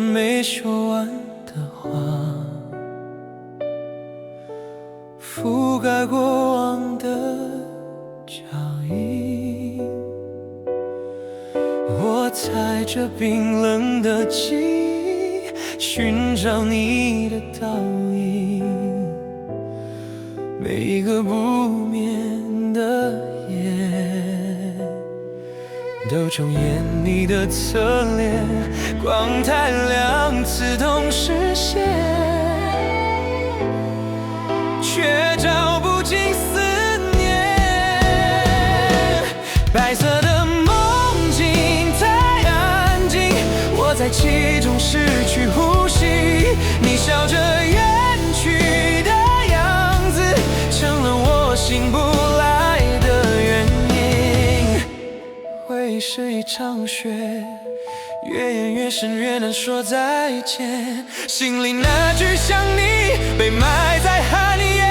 没说完的话，覆盖过往的脚印。我踩着冰冷的记忆，寻找你的倒影。每一个不眠的夜，都重演你的侧脸，光太亮，刺痛视线，却照不进思念。白色的梦境太安静，我在其中失去呼吸。你笑着远去的样子，成了我醒不来的原因。回忆是一场雪，越演越深，越难说再见。心里那句想你，被埋在寒夜里。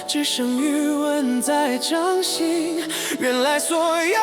只剩余温在掌心，原来所有